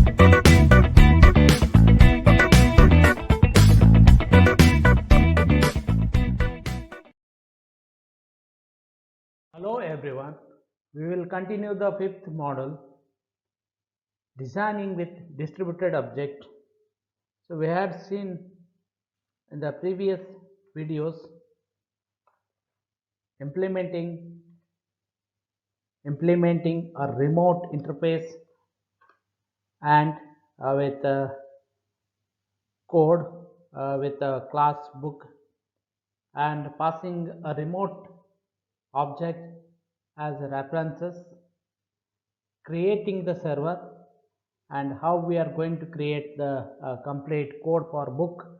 Hello everyone. We will continue the fifth model, designing with distributed object. So we had seen in the previous videos implementing a remote interface and with code with a class book and passing a remote object as references, creating the server, and how we are going to create the complete code for book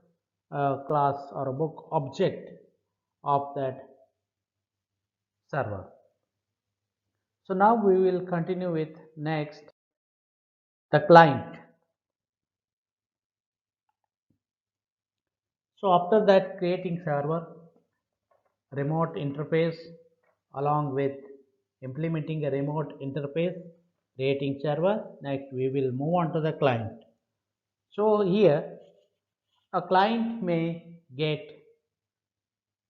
class or book object of that server. So now we will continue with next the client. So after that, creating server, remote interface, along with implementing a remote interface, creating server, next we will move on to the client. So here a client may get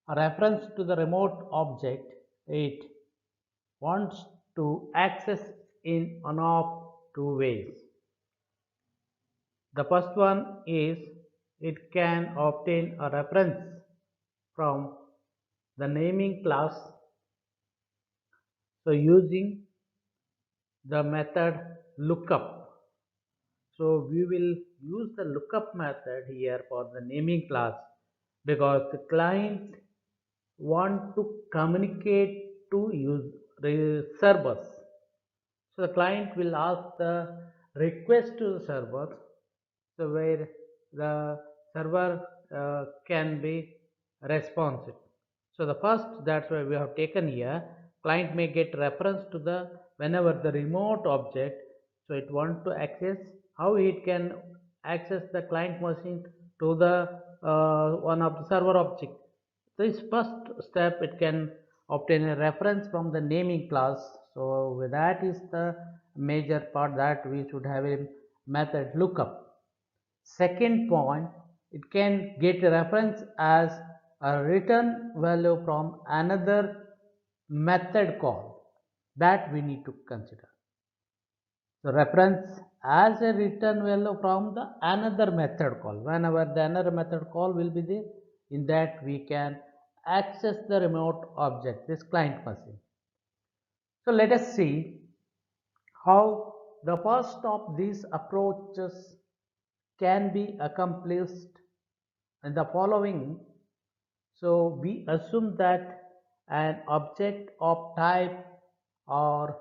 a reference to the remote object it wants to access in one of two ways. The first one is it can obtain a reference from the naming class. So using the method lookup. So we will use the lookup method here for the naming class because the client want to communicate to use servers. So the client will ask the request to the server, so where the server can be responsive. So the first, that's why we have taken here, client may get reference to the whenever the remote object, so it want to access, how it can access the client machine to the one of the server object. This first step, it can obtain a reference from the naming class. So that is the major part that we should have a method lookup. Second point, it can get a reference as a return value from another method call that we need to consider. So reference as a return value from the another method call. Whenever the another method call will be there, in that we can access the remote object, this client machine. So let us see how the first of these approaches can be accomplished in the following. So we assume that an object of type, or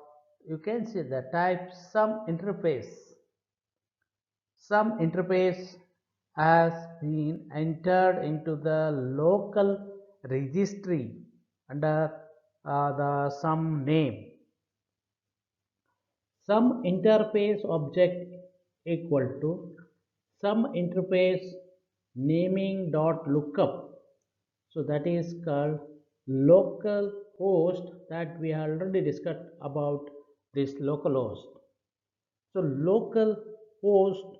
you can say the type some interface has been entered into the local registry under the some name. Some interface object equal to some interface naming dot lookup. So that is called local host, that we already discussed about this local host. So local host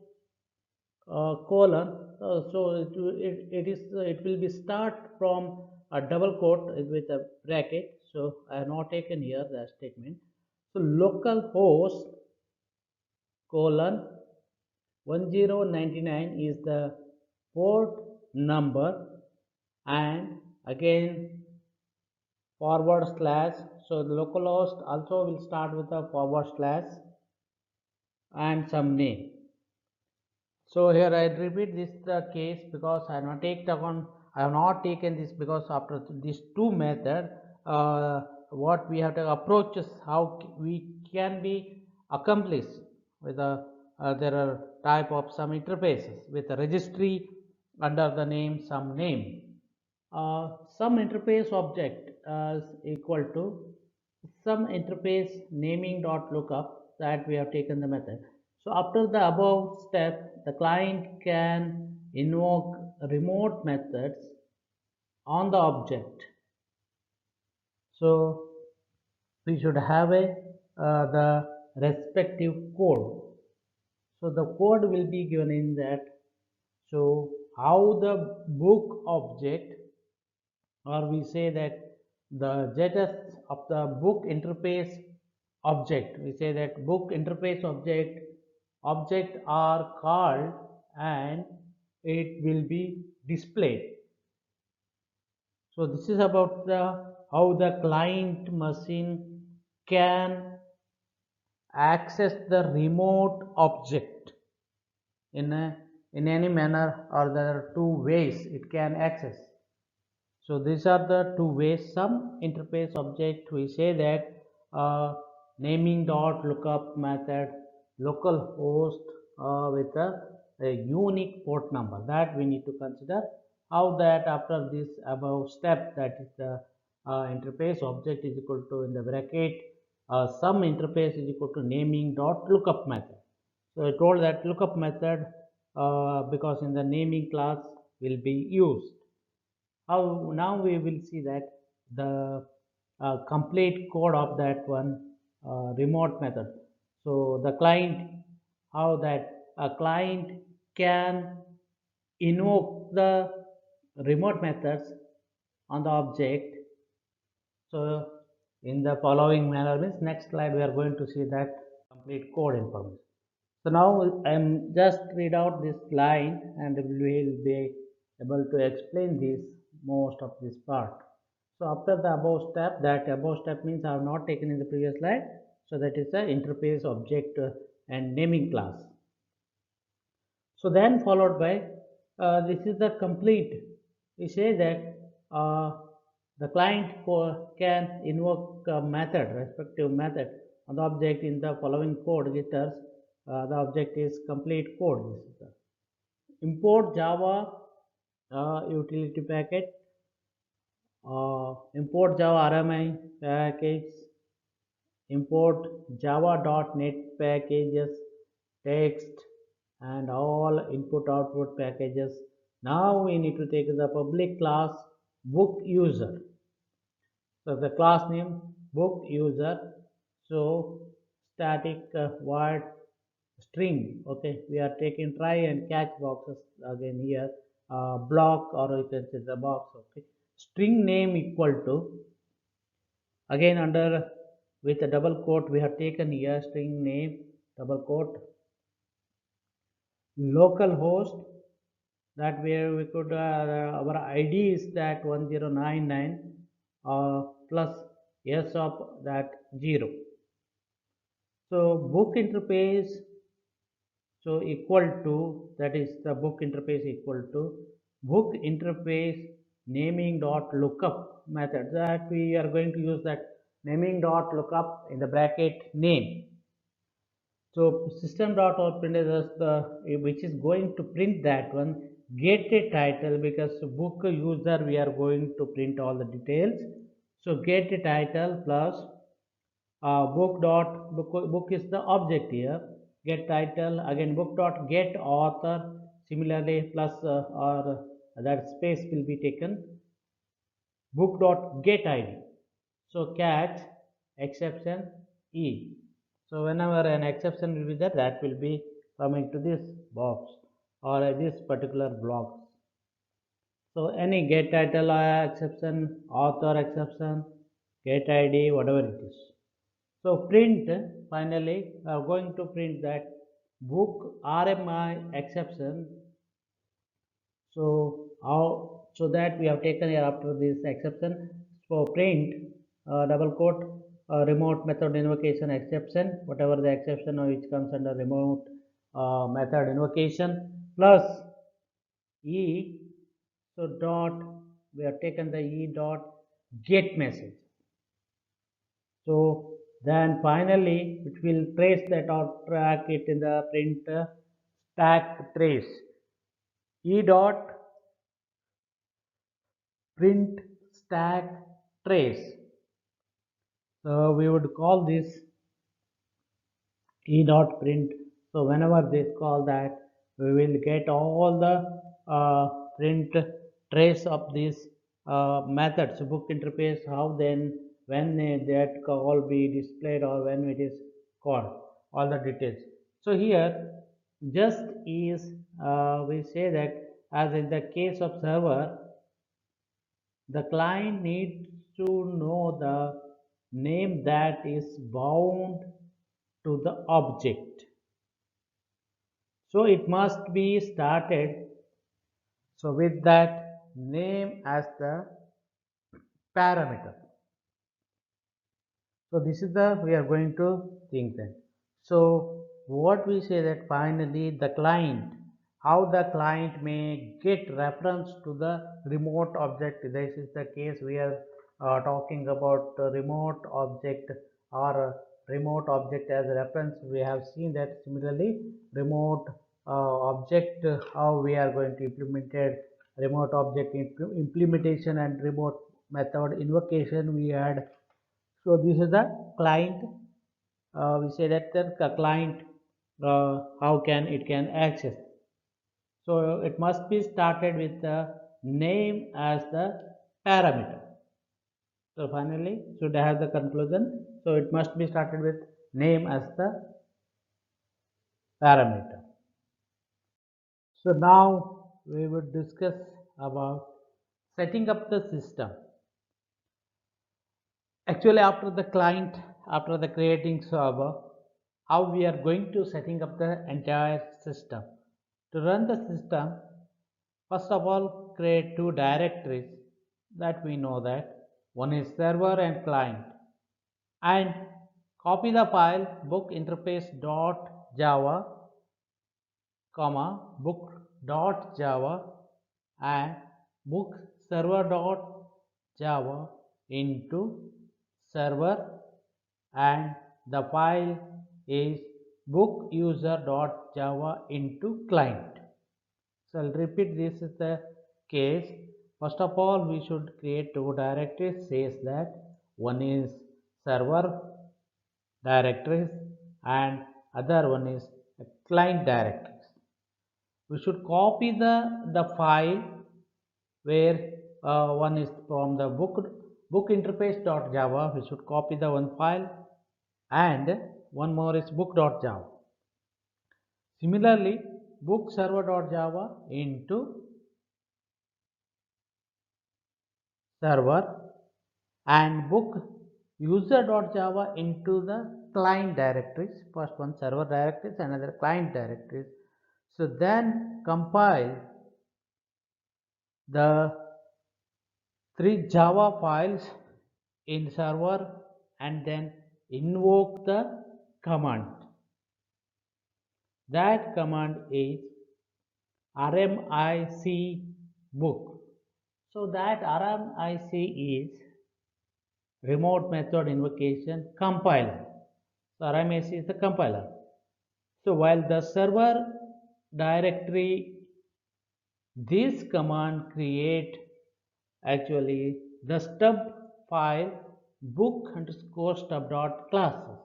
colon, so it will be start from a double quote with a bracket. So I have not taken here the statement. So local host colon 1099 is the port number, and again forward slash. So the localhost also will start with a forward slash and some name. So here I repeat this the case because I have not taken this because after these two method, what we have to approach is how we can be accomplished with a there are type of some interfaces with a registry under the name some name. Some interface object is equal to some interface naming dot lookup, that we have taken the method. So after the above step, the client can invoke remote methods on the object. So we should have a the respective code. So the code will be given in that. So how the book object, or we say that the status of the book interface object, we say that book interface object are called and it will be displayed. So this is about the how the client machine can access the remote object in any manner, or there are two ways it can access. So these are the two ways. Some interface object, we say that naming dot lookup method local host with a unique port number, that we need to consider. How that after this above step, that is the interface object is equal to in the bracket some interface is equal to naming dot lookup method. So I told that lookup method because in the naming class will be used. How now we will see that the complete code of that one remote method. So the client, how that a client can invoke the remote methods on the object. So in the following manner, means next slide we are going to see that complete code information. So now I am just read out this line and we will be able to explain this most of this part. So after the above step, that above step means I have not taken in the previous slide. So that is the interface object and naming class. So then followed by this is the complete. We say that the client can invoke a method, respective method on the object in the following code editors. The object is complete code. This is the import Java utility packet, import Java RMI package, import java.net packages, text, and all input output packages. Now we need to take the public class book user. So the class name book user. So static void string. Okay, we are taking try and catch boxes again here. Block, or you can say the box. Okay, string name equal to, again under with a double quote we have taken here string name double quote local host, that where we could our id is that 1099 plus s of that 0. So book interface, so equal to, that is the book interface equal to book interface naming dot lookup method, that we are going to use that naming dot lookup in the bracket name. So system dot out print is the which is going to print that one get a title, because book user we are going to print all the details. So get a title plus book is the object here, get title, again book dot get author, similarly plus or that space will be taken, book dot get id. So catch exception e. So whenever an exception will be there, that will be coming to this box or this particular block. So any get title exception, author exception, get id, whatever it is. So print, finally we are going to print that book RMI exception. So how, so that we have taken here after this exception. So print double quote remote method invocation exception, whatever the exception which comes under remote method invocation, plus e. So dot, we have taken the e dot get message. So then finally it will trace that or track it in the print stack trace e dot print stack trace. So we would call this e dot print. So whenever this call that, we will get all the print trace of this methods book interface, how then when that call be displayed or when it is called, all the details. So here just is we say that as in the case of server, the client needs to know the name that is bound to the object. So it must be started so with that name as the parameter. So this is the we are going to think then. So what we say that finally the client, how the client may get reference to the remote object. This is the case we are talking about remote object or remote object as a reference. We have seen that similarly remote object how we are going to implement it, remote object implementation and remote method invocation we had. So this is the client. We say that the client how can it can access. So it must be started with the name as the parameter. So finally should have the conclusion. So it must be started with name as the parameter. So now we would discuss about setting up the system. Actually after the client, after the creating server, how we are going to setting up the entire system. To run the system, first of all create two directories that we know that one is server and client, and copy the file book interface dot java comma book dot java and book server dot java into server, and the file is book user dot java into client. So I'll repeat, this is the case. First of all we should create two directories, says that one is server directories and other one is client directories. We should copy the file where one is from the book interface dot java. We should copy the one file and one more is book dot java. Similarly book server dot java into server and book user dot java into the client directories. First one server directories, another client directories. So then compile the three java files in server and then invoke the command. That command is rmic book. So that rmic is remote method invocation compiler. So RMIC is the compiler. So while the server directory, this command create actually the stub file book underscore stub dot classes.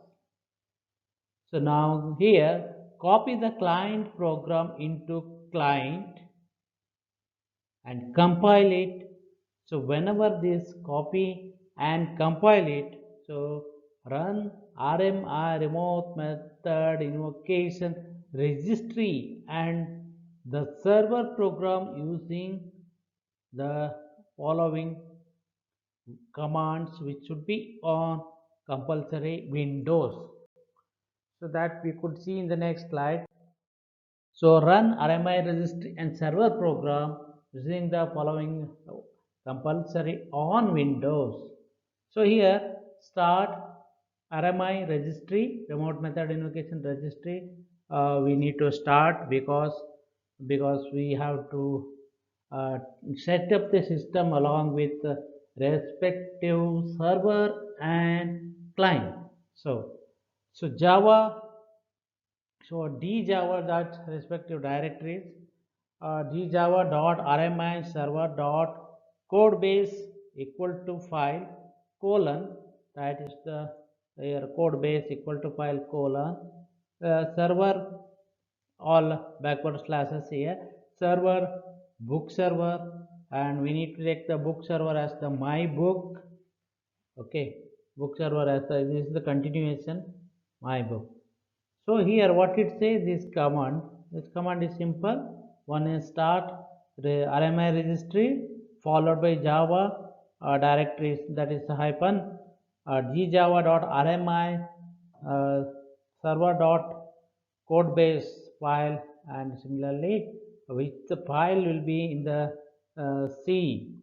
So now here copy the client program into client and compile it. So whenever this copy and compile it, so run RMI remote method invocation registry and the server program using the following commands which should be on compulsory Windows. So that we could see in the next slide. So run RMI registry and server program using the following compulsory on Windows. So here start RMI registry, remote method invocation registry. We need to start because we have to uh, set up the system along with the respective server and client. So Java, so djava that respective directories, djava dot rmi server dot code base equal to file colon, that is the code base equal to file colon server, all backward slashes here, server book server, and we need to take the book server as the my book. Okay, book server as the, this is the continuation my book. So here what it says, this command This command is simple. One is start the RMI registry followed by Java directories, that is hyphen gjava.rmi server dot code base file, and similarly which the file will be in the C,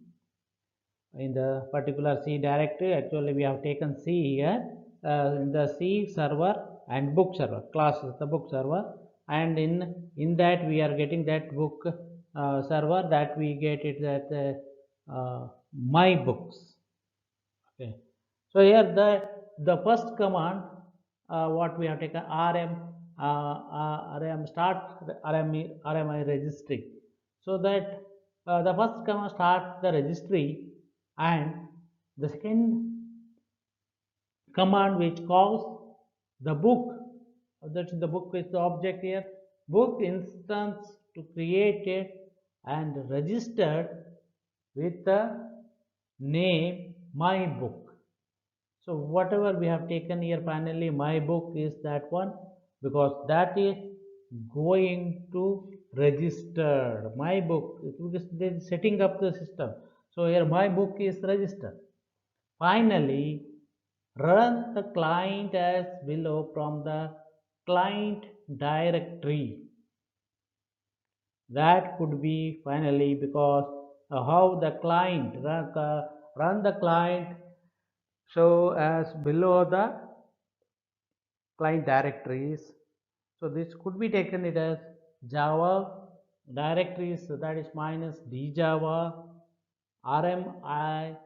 in the particular C directory. Actually we have taken C here, in the C server and book server class is the book server, and in that we are getting that book server, that we get it that my books. Okay, so here the first command what we have taken rm start rmi registry, so that the first command start the registry, and the second command which calls the book, that's the book is the object here, book instance to create it and registered with the name my book. So whatever we have taken here, finally my book is that one, because that is going to register my book, because they is setting up the system. So here my book is registered. Finally, run the client as below from the client directory. That could be finally, because how the client run the client, so as below the client directories. So this could be taken it as Java directories, so that is minus djava rmi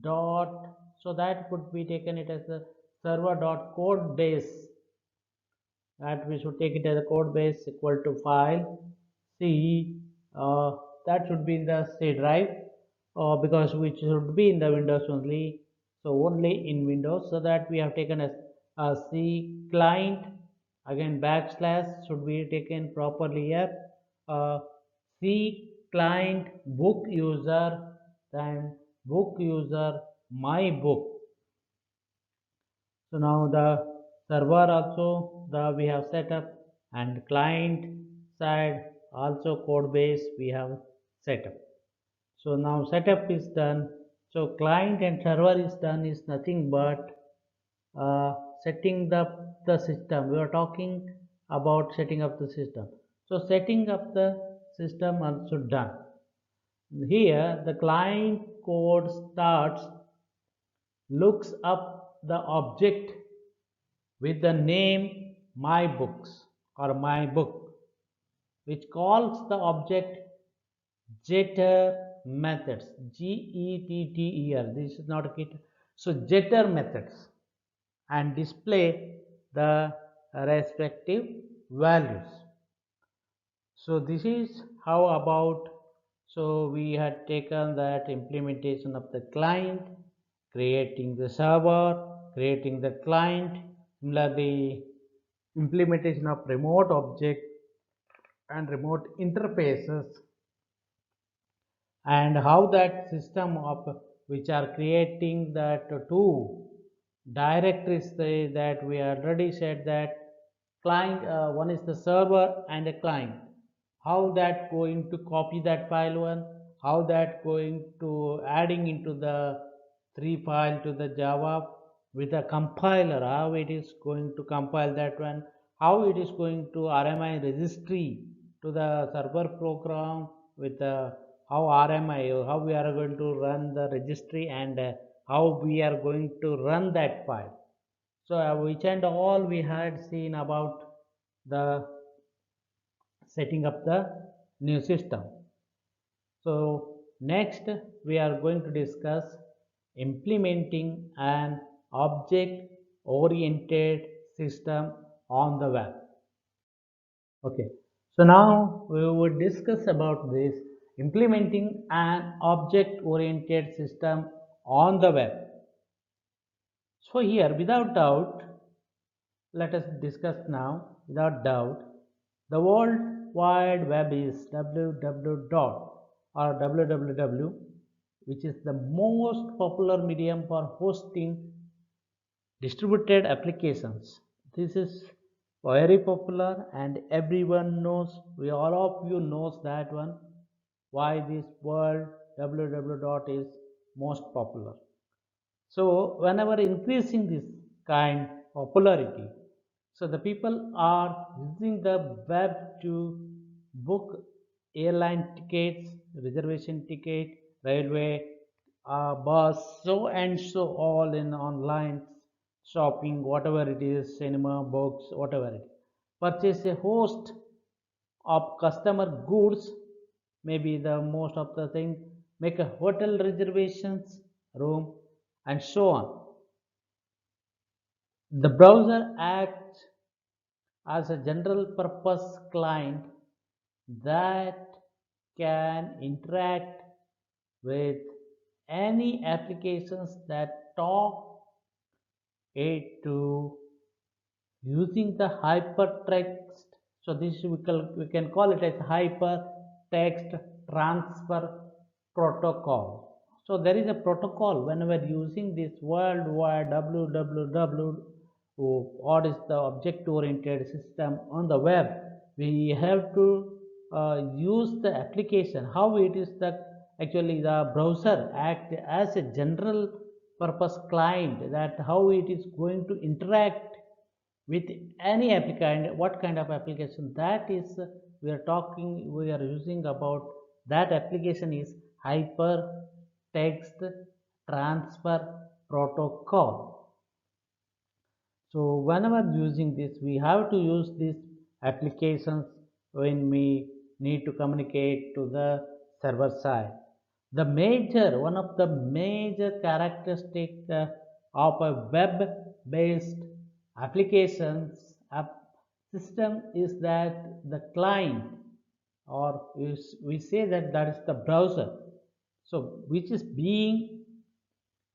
dot, so that could be taken it as a server dot code base, that we should take it as a code base equal to file C, that should be in the C drive, because which should be in the Windows only, so only in Windows, so that we have taken as a C client, again backslash should be taken properly here, uh, C client book user, then book user my book. So now the server also we have set up, and client side also code base we have set up. So now setup is done. So client and server is done, is nothing but setting up the system. We are talking about setting up the system. So setting up the system also done. Here the client code starts, looks up the object with the name my books or my book, which calls the object getter methods, getter, this is not a kit, so getter methods, and display the respective values. So this is how about, so we had taken that implementation of the client, creating the server, creating the client, similarly implementation of remote object and remote interfaces, and how that system of which are creating that two directories, that we already said that client, one is the server and a client, how that going to copy that file one, how that going to adding into the three file to the Java with a compiler, how it is going to compile that one, how it is going to RMI registry to the server program with the how RMI, how we are going to run the registry, and how we are going to run that file. So which and all we had seen about the setting up the new system. So next we are going to discuss implementing an object oriented system on the web. Okay, so now we will discuss about this implementing an object oriented system on the web. So here without doubt, let us discuss now without doubt, the World Wide Web is www dot or www, which is the most popular medium for hosting distributed applications. This is very popular, and everyone knows, we all of you knows that one, why this world www dot is most popular. So whenever increasing this kind popularity, so the people are using the web to book airline tickets, reservation ticket, railway, bus, so and so, all in online shopping, whatever it is, cinema, books, whatever it is. Purchase a host of customer goods, maybe the most of the thing, make a hotel reservations, room, and so on. The browser acts as a general purpose client that can interact with any applications that talk it to using the hypertext. So this we can call it as hypertext transfer protocol. So there is a protocol whenever using this worldwide www, what is the object oriented system on the web, we have to use the application, how it is that actually the browser act as a general purpose client, that how it is going to interact with any application, what kind of application that is, we are talking, we are using about that application is hypertext transfer protocol. So whenever using this, we have to use these applications when we need to communicate to the server side. The major, one of the major characteristic of a web-based applications system is that the client, or we say that that is the browser, so which is being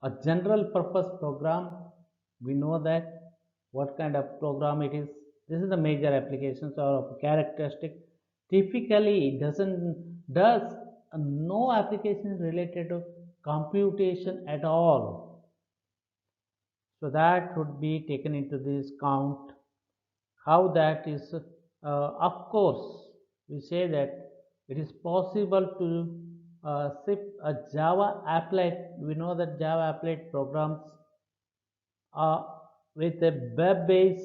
a general purpose program. We know that what kind of program it is. This is the major applications or characteristic. Typically it does no application related to computation at all, so that would be taken into this count. How that is, of course we say that it is possible to ship a Java applet. We know that Java applet programs uh, with a web base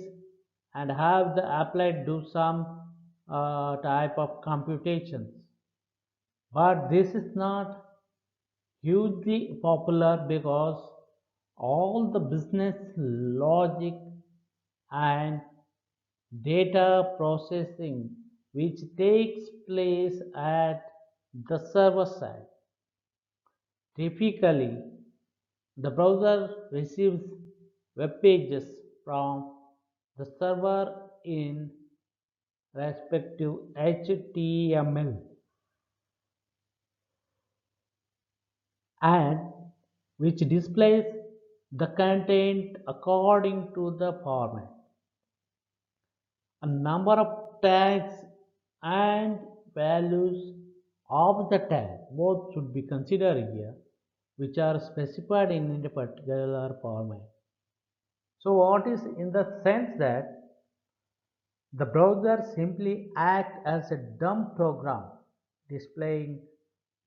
and have the applet do some type of computations, but this is not hugely popular because all the business logic and data processing which takes place at the server side. Typically, the browser receives web pages from the server in respective HTML and which displays the content according to the format. A number of tags and values of the tag both should be considered here, which are specified in a particular format. So what is in the sense that the browser simply acts as a dumb program displaying,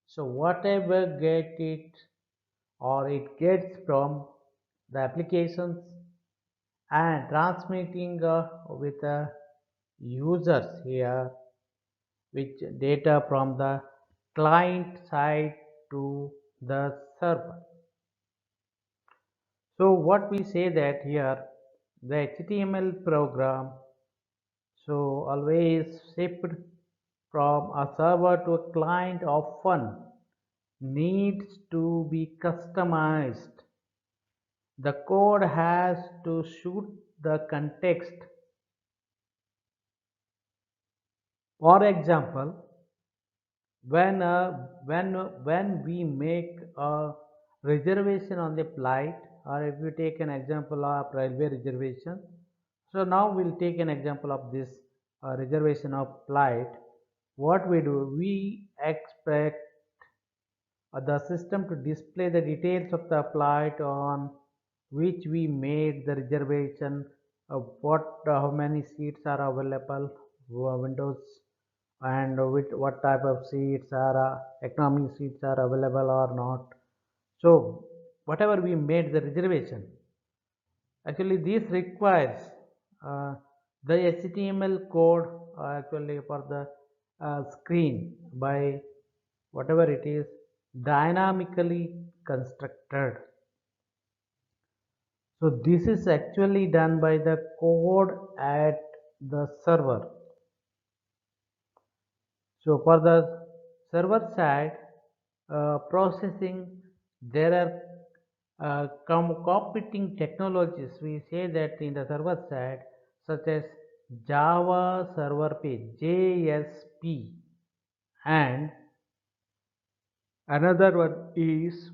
so whatever get it or it gets from the applications and transmitting with the users here, which data from the client side to the server. So what we say that here, the HTML program, so always shipped from a server to a client often needs to be customized. The code has to suit the context. For example, when we make a reservation on the flight, or if you take an example of railway reservation, so now we'll take an example of this reservation of flight. What we do, we expect the system to display the details of the flight on which we made the reservation how many seats are available, windows, and which what type of seats are economy seats are available or not. So whatever we made the reservation, actually this requires uh, the HTML code actually for the screen by whatever it is dynamically constructed. So this is actually done by the code at the server. So for the server side processing, there are competing technologies. We say that in the server side, such as Java Server Page (JSP), and another one is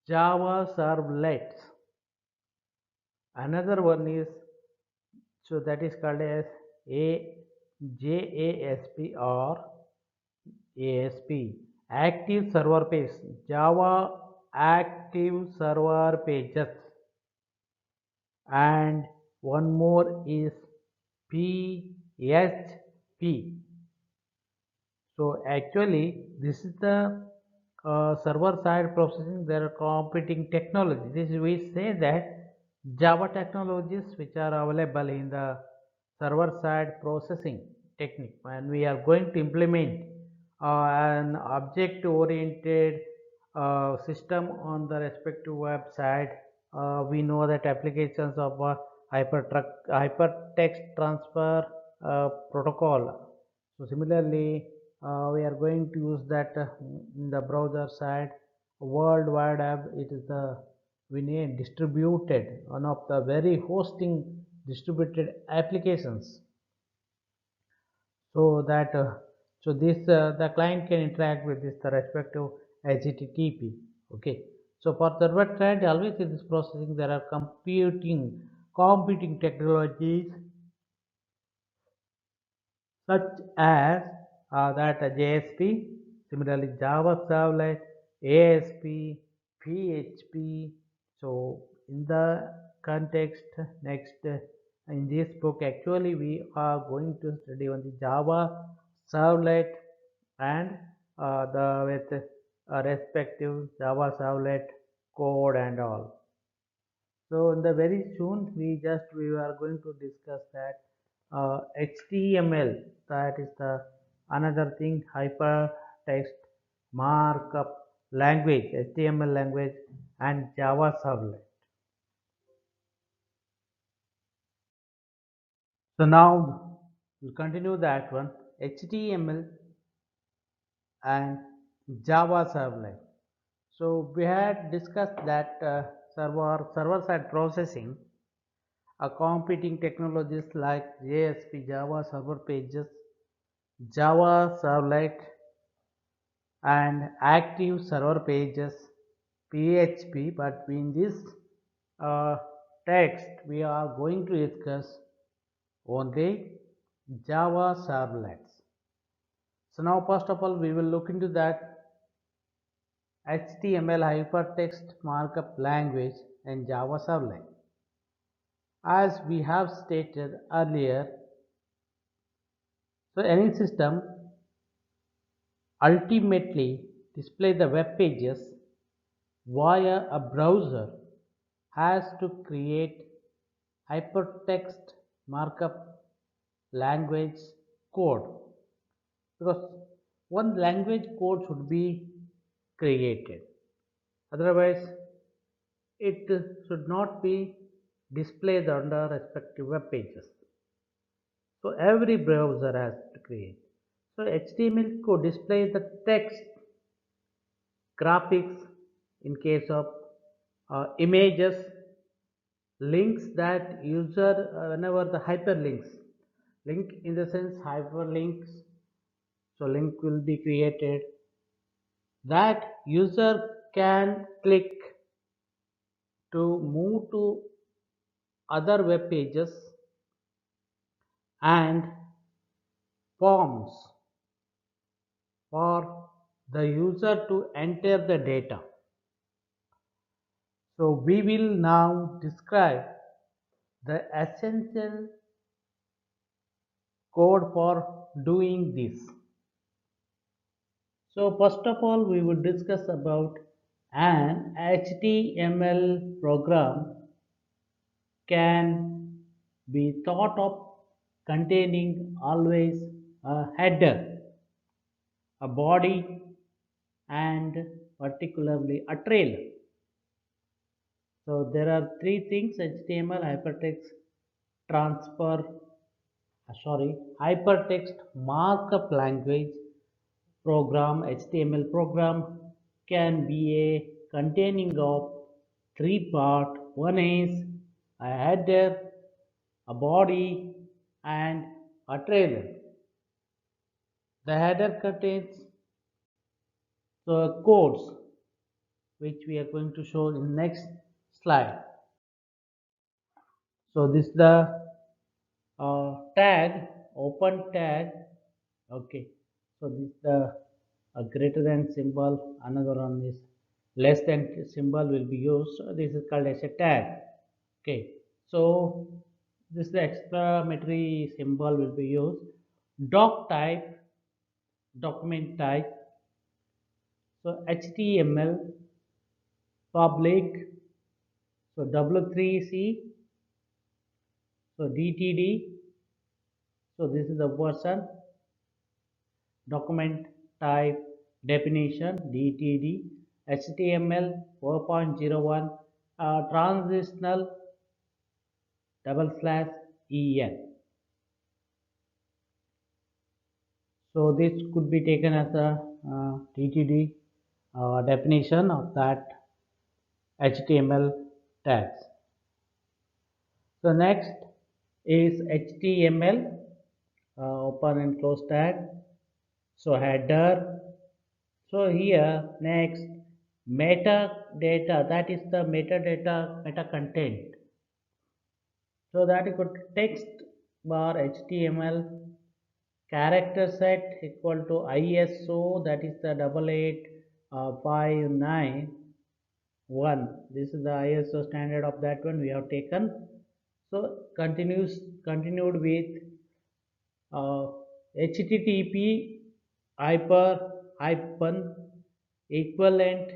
Java Servlets. Another one is, so that is called as a JASP or ASP, Active Server Page, Java Active Server Pages, and one more is PHP. So actually this is the server side processing. There are competing technologies. This is, we say that Java technologies which are available in the server side processing technique, and we are going to implement an object oriented system on the respective website. We know that applications of hypertext transfer protocol. So similarly, we are going to use that in the browser side. World Wide Web, it is the we name distributed, one of the very hosting distributed applications, so that so this the client can interact with this the respective HTTP. Okay, so for server side, always in this processing there are competing technologies such as that JSP, similarly Java Servlet, ASP, PHP. So in the context next in this book, actually we are going to study on the Java Servlet and the with respective Java Servlet code and all. So in the very soon we are going to discuss that HTML, that is the another thing, hypertext markup language, HTML language, and Java servlet. So now we'll continue that one, HTML and Java servlet. So we had discussed that server side processing, competing technologies like JSP, Java Server Pages, Java Servlet, and Active Server Pages, PHP. But in this uh, text, we are going to discuss only Java Servlets. So now, first of all, we will look into that HTML hypertext markup language and Java Servlet. As we have stated earlier, so any system ultimately display the web pages via a browser has to create hypertext markup language code, because one language code should be created, otherwise it should not be displayed under respective web pages. So every browser has to create. So HTML code displays the text, graphics in case of images, links that user whenever the hyperlinks, link in the sense hyperlinks, so link will be created that user can click to move to other web pages, and forms for the user to enter the data. So we will now describe the essential code for doing this. So first of all, we would discuss about an HTML program can be thought of containing always a header, a body, and particularly a trailer. So there are three things: HTML, transfer, hypertext markup language program. HTML program can be a containing of three part. One is a header, a body, and a trailer. The header contains the codes which we are going to show in next slide. So this is the tag, open tag. Okay. So this is the greater than symbol. Another one is less than symbol will be used. So this is called as a tag. Okay. So this is the exclamatory symbol will be used. Doc type, document type. So HTML public. So W3C. So DTD. So this is the version. Document type definition DTD. HTML 4.01 transitional /en. So this could be taken as a DTD definition of that HTML tags. So next is HTML open and close tag. So header. So here next metadata, that is the metadata, meta content. So that is text bar HTML character set equal to ISO, that is the 88591. This is the ISO standard of that one we have taken. So continued with HTTP hyphen equivalent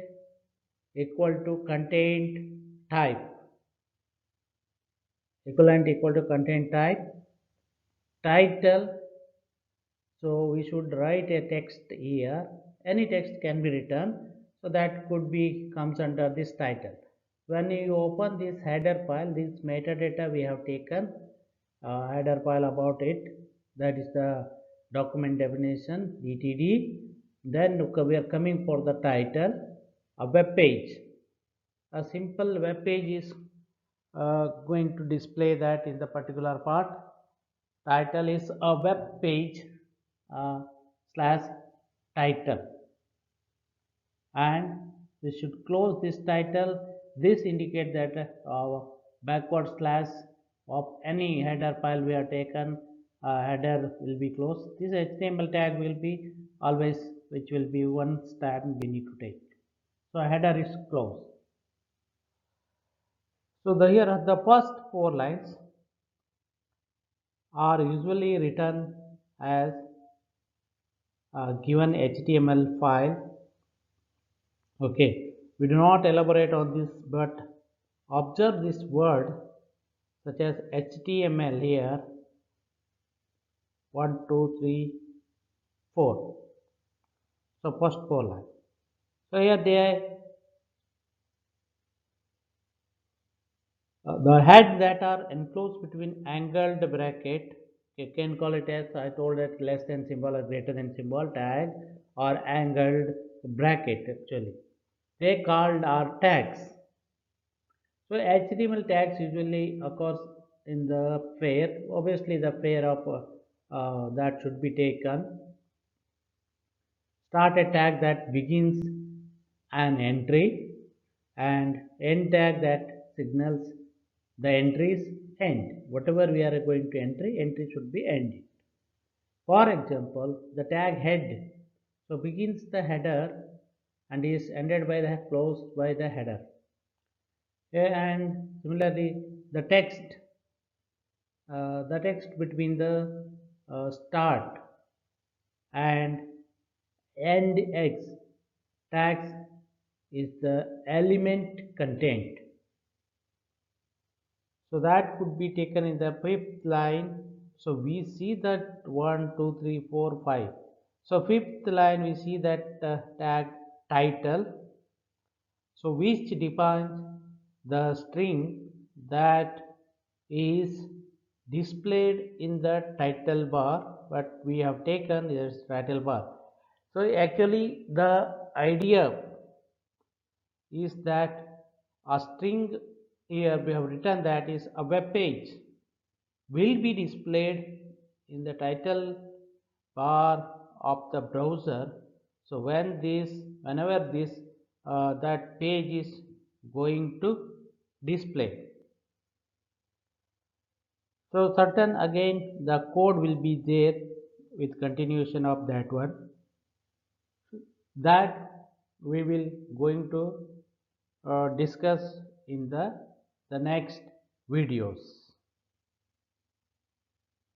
equal to content type. Equivalent equal to content type. Title. So we should write a text here. Any text can be written. So that could be comes under this title. When you open this header file, this metadata we have taken header file about it. That is the document definition DTD. Then we are coming for the title, a web page. A simple web page is going to display that in the particular part. Title is a web page slash title, and we should close this title. This indicates that backward slash of any header file we have taken, header will be closed. This HTML tag will be always, which will be one step we need to take. So header is closed. So here are the first 4 lines are usually written as given HTML file. Okay, we do not elaborate on this, but observe this word such as HTML here. 1, 2, 3, 4. So first 4 lines. So here the heads that are enclosed between angled bracket, you can call it as I told it, less than symbol or greater than symbol tag, or angled bracket. Actually they called are tags. So HTML tags usually occurs in the pair. Obviously the pair of that should be taken. Start a tag that begins an entry, and end tag that signals the entry's end. Whatever we are going to entry should be ended. For example, the tag head so begins the header and is ended by the closed by the header. And similarly, the text the text between the start and end x tags is the element content. So that could be taken in the fifth line. So we see that 1, 2, 3, 4, 5. So fifth line we see that tag title. So which defines the string that is displayed in the title bar, but we have taken this title bar. So actually the idea is that a string, here we have written that is a web page will be displayed in the title bar of the browser. So whenever this that page is going to display. So certain again the code will be there with continuation of that one, that we will going to discuss in the next videos.